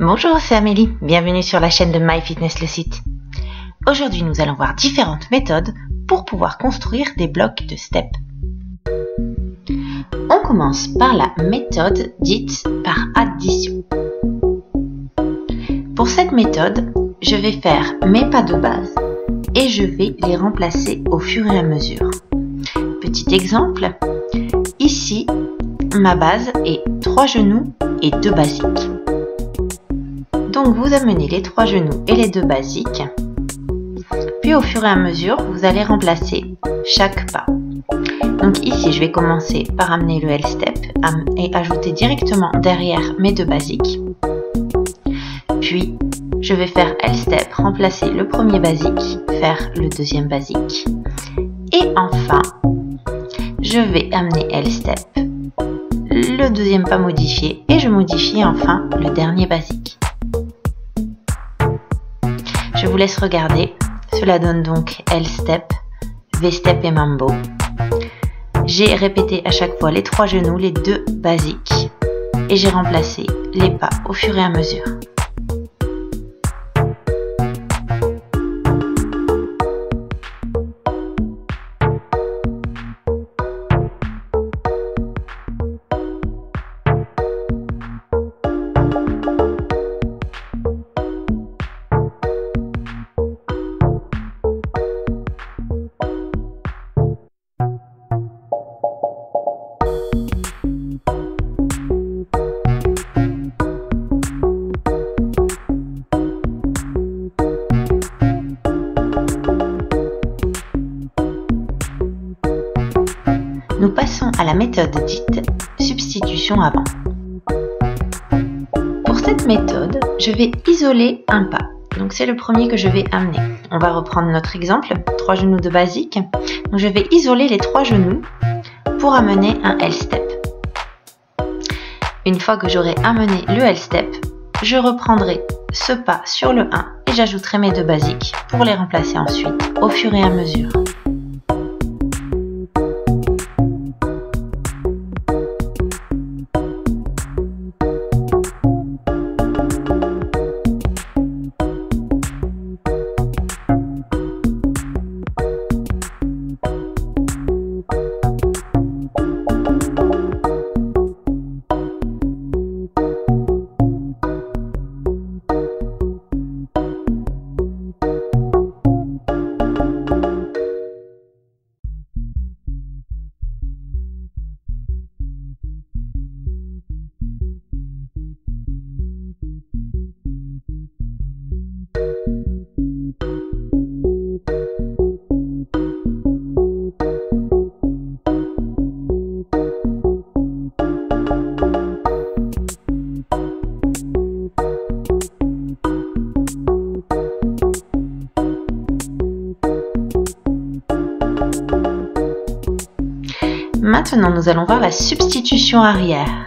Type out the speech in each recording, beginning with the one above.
Bonjour, c'est Amélie, bienvenue sur la chaîne de MyFitness le site. Aujourd'hui, nous allons voir différentes méthodes pour pouvoir construire des blocs de steps. On commence par la méthode dite par addition. Pour cette méthode, je vais faire mes pas de base et je vais les remplacer au fur et à mesure. Petit exemple, ici, ma base est 3 genoux et 2 basiques. Donc vous amenez les 3 genoux et les 2 basiques, puis au fur et à mesure, vous allez remplacer chaque pas. Donc ici, je vais commencer par amener le L-step et ajouter directement derrière mes 2 basiques. Puis, je vais faire L-step, remplacer le premier basique, faire le deuxième basique. Et enfin, je vais amener L-step, le deuxième pas modifié, et je modifie enfin le dernier basique. Je vous laisse regarder. Cela donne donc L-step, V-step et mambo. J'ai répété à chaque fois les 3 genoux, les 2 basiques, et j'ai remplacé les pas au fur et à mesure. Nous passons à la méthode dite substitution avant. Pour cette méthode, je vais isoler un pas. Donc c'est le premier que je vais amener. On va reprendre notre exemple, 3 genoux de basique. Donc je vais isoler les 3 genoux pour amener un L-step. Une fois que j'aurai amené le L-step, je reprendrai ce pas sur le 1 et j'ajouterai mes 2 basiques pour les remplacer ensuite au fur et à mesure. Maintenant, nous allons voir la substitution arrière.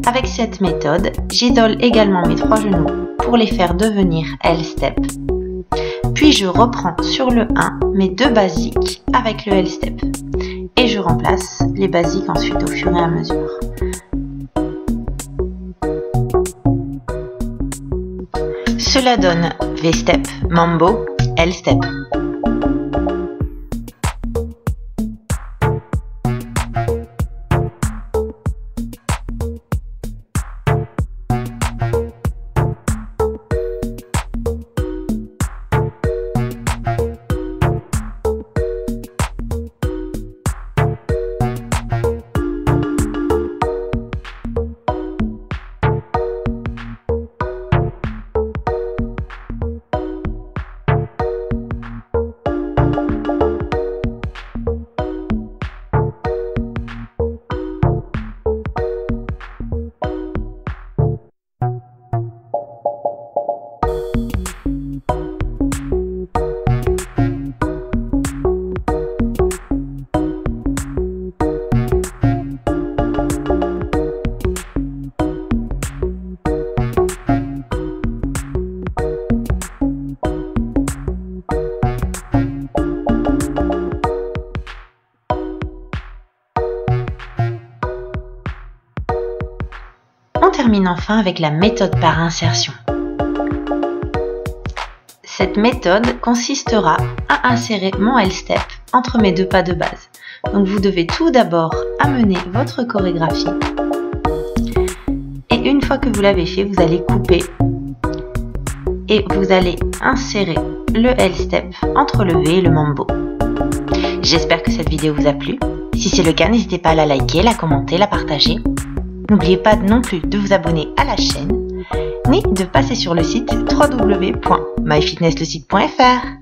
Avec cette méthode, j'isole également mes 3 genoux pour les faire devenir L-step. Puis je reprends sur le 1 mes 2 basiques avec le L-step. Et je remplace les basiques ensuite au fur et à mesure. Cela donne V-step, mambo, L-step. On termine enfin avec la méthode par insertion. Cette méthode consistera à insérer mon L-step entre mes 2 pas de base. Donc vous devez tout d'abord amener votre chorégraphie. Et une fois que vous l'avez fait, vous allez couper et vous allez insérer le L-step entre le V et le mambo. J'espère que cette vidéo vous a plu. Si c'est le cas, n'hésitez pas à la liker, la commenter, la partager. N'oubliez pas non plus de vous abonner à la chaîne, ni de passer sur le site www.myfitnesslesite.fr.